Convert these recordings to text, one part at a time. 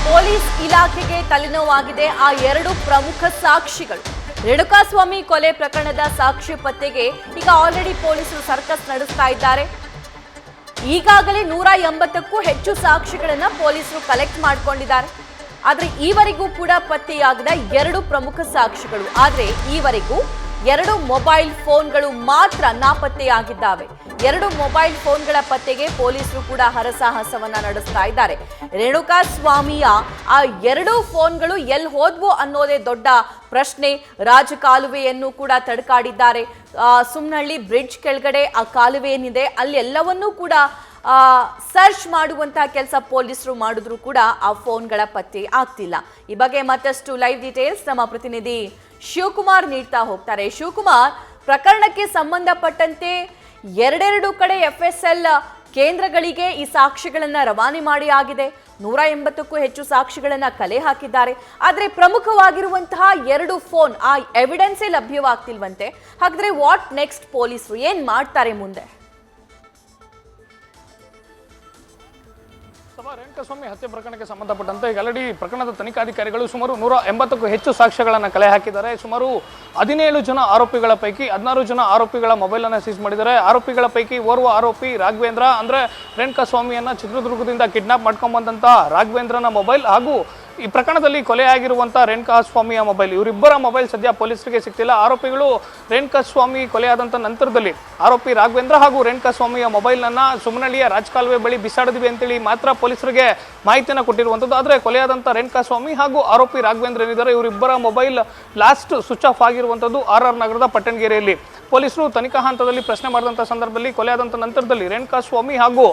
Police ಇಲಾಖೆಗೆ ತಲೆನೋವಾಗಿದೆ ಆ ಎರಡು ಪ್ರಮುಖ ಸಾಕ್ಷಿಗಳು. ರೇಣುಕಾಸ್ವಾಮಿ ಕೊಲೆ ಪ್ರಕರಣದ ಸಾಕ್ಷಿ ಪತ್ತೆಗೆ ಈಗ ಆಲ್ರೆಡಿ ಪೊಲೀಸರು ಸರ್ಕಸ್ ನಡೆಸ್ತಾ ಇದ್ದಾರೆ. ಈಗಾಗಲೇ 180ಕ್ಕೂ ಹೆಚ್ಚು ಸಾಕ್ಷಿಗಳನ್ನ ಪೊಲೀಸರು ಕಲೆಕ್ಟ್ ಮಾಡ್ಕೊಂಡಿದ್ದಾರೆ. ಆದ್ರೆ ಈವರೆಗೂ ಕೂಡ ಪತ್ತೆಯಾಗದ ಎರಡು ಪ್ರಮುಖ ಸಾಕ್ಷಿಗಳು. ಆದ್ರೆ ಈವರೆಗೂ 2 ಮೊಬೈಲ್ ಫೋನ್ಗಳು ಮಾತ್ರ ನಾಪತ್ತೆಯಾಗಿದ್ದಾವೆ. 2 ಮೊಬೈಲ್ ಫೋನ್ಗಳ ಪತ್ತೆಗೆ ಪೊಲೀಸರು ಕೂಡ ಹರಸಾಹಸವನ್ನ ನಡೆಸ್ತಾ ಇದ್ದಾರೆ. ರೇಣುಕಾಸ್ವಾಮಿಯ ಆ 2 ಫೋನ್ಗಳು ಎಲ್ಲಿ ಹೋದ್ವು ಅನ್ನೋದೇ ದೊಡ್ಡ ಪ್ರಶ್ನೆ. ರಾಜಕಾಲುವೆಯನ್ನು ಕೂಡ ತಡಕಾಡಿದ್ದಾರೆ. ಸುಮ್ನಹಳ್ಳಿ ಬ್ರಿಡ್ಜ್ ಕೆಳಗಡೆ ಆ ಕಾಲುವೆ ಏನಿದೆ ಅಲ್ಲಿ ಎಲ್ಲವನ್ನೂ ಕೂಡ ಸರ್ಚ್ ಮಾಡುವಂತಹ ಕೆಲಸ ಪೊಲೀಸರು ಮಾಡಿದ್ರು ಕೂಡ ಆ ಫೋನ್ಗಳ ಪತ್ತೆ ಆಗ್ತಿಲ್ಲ. ಈ ಬಗ್ಗೆ ಮತ್ತಷ್ಟು ಲೈವ್ ಡೀಟೇಲ್ಸ್ ನಮ್ಮ ಪ್ರತಿನಿಧಿ ಶಿವಕುಮಾರ್ ನೀಡ್ತಾ ಹೋಗ್ತಾರೆ. ಶಿವಕುಮಾರ್, ಪ್ರಕರಣಕ್ಕೆ ಸಂಬಂಧಪಟ್ಟಂತೆ 2 ಕಡೆ FSL ಕೇಂದ್ರಗಳಿಗೆ ಈ ಸಾಕ್ಷಿಗಳನ್ನ ರವಾನೆ ಮಾಡಿ ಆಗಿದೆ. 180ಕ್ಕೂ ಹೆಚ್ಚು ಸಾಕ್ಷಿಗಳನ್ನ ಕಲೆ ಹಾಕಿದ್ದಾರೆ. ಆದ್ರೆ ಪ್ರಮುಖವಾಗಿರುವಂತಹ 2 ಫೋನ್ ಆ ಎವಿಡೆನ್ಸೇ ಲಭ್ಯವಾಗ್ತಿಲ್ವಂತೆ. ಹಾಗಾದ್ರೆ ವಾಟ್ ನೆಕ್ಸ್ಟ್? ಪೊಲೀಸರು ಏನ್ ಮಾಡ್ತಾರೆ ಮುಂದೆ? ರೇಣುಕಾಸ್ವಾಮಿ ಹತ್ಯೆ ಪ್ರಕರಣಕ್ಕೆ ಸಂಬಂಧಪಟ್ಟಂತೆ ಈಗ ಆಲ್ರೆಡಿ ಪ್ರಕರಣದ ತನಿಖಾಧಿಕಾರಿಗಳು ಸುಮಾರು 180ಕ್ಕೂ ಹೆಚ್ಚು ಸಾಕ್ಷ್ಯಗಳನ್ನು ಕಲೆ ಹಾಕಿದ್ದಾರೆ. ಸುಮಾರು 17 ಜನ ಆರೋಪಿಗಳ ಪೈಕಿ 16 ಜನ ಆರೋಪಿಗಳ ಮೊಬೈಲ್ ಅನ್ನು ಸೀಸ್ ಮಾಡಿದ್ದಾರೆ. ಆರೋಪಿಗಳ ಪೈಕಿ ಓರ್ವ ಆರೋಪಿ ರಾಘವೇಂದ್ರ, ಅಂದ್ರೆ ರೇಣುಕಾಸ್ವಾಮಿಯನ್ನ ಚಿತ್ರದುರ್ಗದಿಂದ ಕಿಡ್ನಾಪ್ ಮಾಡ್ಕೊಂಡ್ ಬಂದಂತ ರಾಘವೇಂದ್ರನ ಮೊಬೈಲ್ ಹಾಗೂ ಈ ಪ್ರಕರಣದಲ್ಲಿ ಕೊಲೆಯಾಗಿರುವಂತಹ ರೇಣುಕಾಸ್ವಾಮಿಯ ಮೊಬೈಲ್, ಇವರಿಬ್ಬರ ಮೊಬೈಲ್ ಸದ್ಯ ಪೊಲೀಸರಿಗೆ ಸಿಗ್ತಿಲ್ಲ. ಆರೋಪಿಗಳು ರೇಣುಕಾಸ್ವಾಮಿ ಕೊಲೆಯಾದಂಥ ನಂತರದಲ್ಲಿ ಆರೋಪಿ ರಾಘವೇಂದ್ರ ಹಾಗೂ ರೇಣುಕಾಸ್ವಾಮಿಯ ಮೊಬೈಲ್ನ ಸುಮನಹಳ್ಳಿಯ ರಾಜಕಾಲುವೆ ಬಳಿ ಬಿಸಾಡಿದ್ವಿ ಅಂತೇಳಿ ಮಾತ್ರ ಪೊಲೀಸರಿಗೆ ಮಾಹಿತಿಯನ್ನು ಕೊಟ್ಟಿರುವಂಥದ್ದು. ಆದರೆ ಕೊಲೆಯಾದಂಥ ರೇಣುಕಾಸ್ವಾಮಿ ಹಾಗೂ ಆರೋಪಿ ರಾಘವೇಂದ್ರ ಏನಿದ್ದಾರೆ ಇವರಿಬ್ಬರ ಮೊಬೈಲ್ ಲಾಸ್ಟ್ ಸ್ವಿಚ್ ಆಫ್ ಆಗಿರುವಂಥದ್ದು RR ನಗರದ ಪಟ್ಟಣಗೆರೆಯಲ್ಲಿ. ಪೊಲೀಸರು ತನಿಖಾ ಹಂತದಲ್ಲಿ ಪ್ರಶ್ನೆ ಮಾಡಿದಂಥ ಸಂದರ್ಭದಲ್ಲಿ ಕೊಲೆಯಾದಂಥ ನಂತರದಲ್ಲಿ ರೇಣುಕಾಸ್ವಾಮಿ ಹಾಗೂ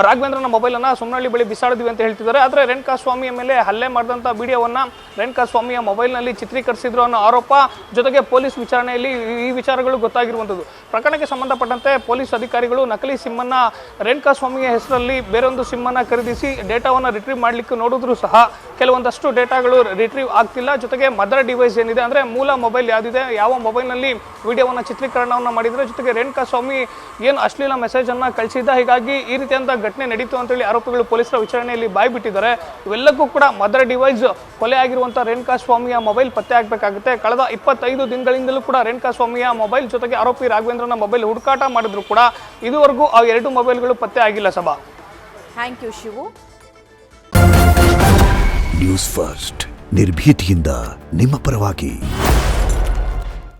ರಾಘವೇಂದ್ರನ ಮೊಬೈಲನ್ನು ಸುಮನಹಳ್ಳಿ ಬಳಿ ಬಿಸಾಡಿದ್ವಿ ಅಂತ ಹೇಳ್ತಿದ್ದಾರೆ. ಆದರೆ ರೇಣುಕಾಸ್ವಾಮಿಯ ಮೇಲೆ ಹಲ್ಲೆ ಮಾಡಿದಂಥ ವಿಡಿಯೋವನ್ನು ರೇಣುಕಾಸ್ವಾಮಿಯ ಮೊಬೈಲ್ನಲ್ಲಿ ಚಿತ್ರೀಕರಿಸಿದ್ರು ಅನ್ನೋ ಆರೋಪ ಜೊತೆಗೆ ಪೊಲೀಸ್ ವಿಚಾರಣೆಯಲ್ಲಿ ಈ ವಿಚಾರಗಳು ಗೊತ್ತಾಗಿರುವಂಥದ್ದು. ಪ್ರಕರಣಕ್ಕೆ ಸಂಬಂಧಪಟ್ಟಂತೆ ಪೊಲೀಸ್ ಅಧಿಕಾರಿಗಳು ನಕಲಿ ಸಿಮ್ಮನ್ನು ರೇಣುಕಾಸ್ವಾಮಿಯ ಹೆಸರಲ್ಲಿ ಬೇರೊಂದು ಸಿಮ್ಮನ್ನು ಖರೀದಿಸಿ ಡೇಟಾವನ್ನು ರಿಟ್ರೀವ್ ಮಾಡಲಿಕ್ಕೆ ನೋಡಿದ್ರು ಸಹ ಕೆಲವೊಂದಷ್ಟು ಡೇಟಾಗಳು ರಿಟ್ರೀವ್ ಆಗ್ತಿಲ್ಲ. ಜೊತೆಗೆ ಮದರ್ ಡಿವೈಸ್ ಏನಿದೆ, ಅಂದರೆ ಮೂಲ ಮೊಬೈಲ್ ಯಾವುದಿದೆ, ಯಾವ ಮೊಬೈಲ್ನಲ್ಲಿ ವಿಡಿಯೋವನ್ನು ಚಿತ್ರೀಕರಣವನ್ನು ಮಾಡಿದರೆ, ಜೊತೆಗೆ ರೇಣುಕಾಸ್ವಾಮಿ ಏನು ಅಶ್ಲೀಲ ಮೆಸೇಜನ್ನು ಕಳಿಸಿದ್ದ, ಹೀಗಾಗಿ ಈ ರೀತಿಯಂಥ ಘಟನೆ ನಡೀತು ಅಂತೇಳಿ ಆರೋಪಿಗಳು ಪೊಲೀಸರ ವಿಚಾರಣೆಯಲ್ಲಿ ಬಾಯಿ ಬಿಟ್ಟಿದ್ದಾರೆ. ಇವೆಲ್ಲಕ್ಕೂ ಕೂಡ ಮದರ್ ಡಿವೈಸ್ ಕೊಲೆ ಆಗಿರುವಂಥ ರೇಣುಕಾಸ್ವಾಮಿಯ ಮೊಬೈಲ್ ಪತ್ತೆ ಆಗಬೇಕಾಗುತ್ತೆ. ಕಳೆದ 25 ದಿನಗಳಿಂದಲೂ ಕೂಡ ರೇಣುಕಾಸ್ವಾಮಿಯ ಮೊಬೈಲ್ ಜೊತೆಗೆ ಆರೋಪಿ ರಾಘವೇಂದ್ರನ ಮೊಬೈಲ್ ಹುಡುಕಾಟ ಮಾಡಿದ್ರು ಕೂಡ ಇದುವರೆಗೂ ಆ 2 ಮೊಬೈಲ್ಗಳು ಪತ್ತೆ ಆಗಿಲ್ಲ. ಸಭಾ, thank you Shivu. News first, ನಿರ್ಭೀತಿಯಿಂದ ನಿಮ್ಮ ಪರವಾಗಿ.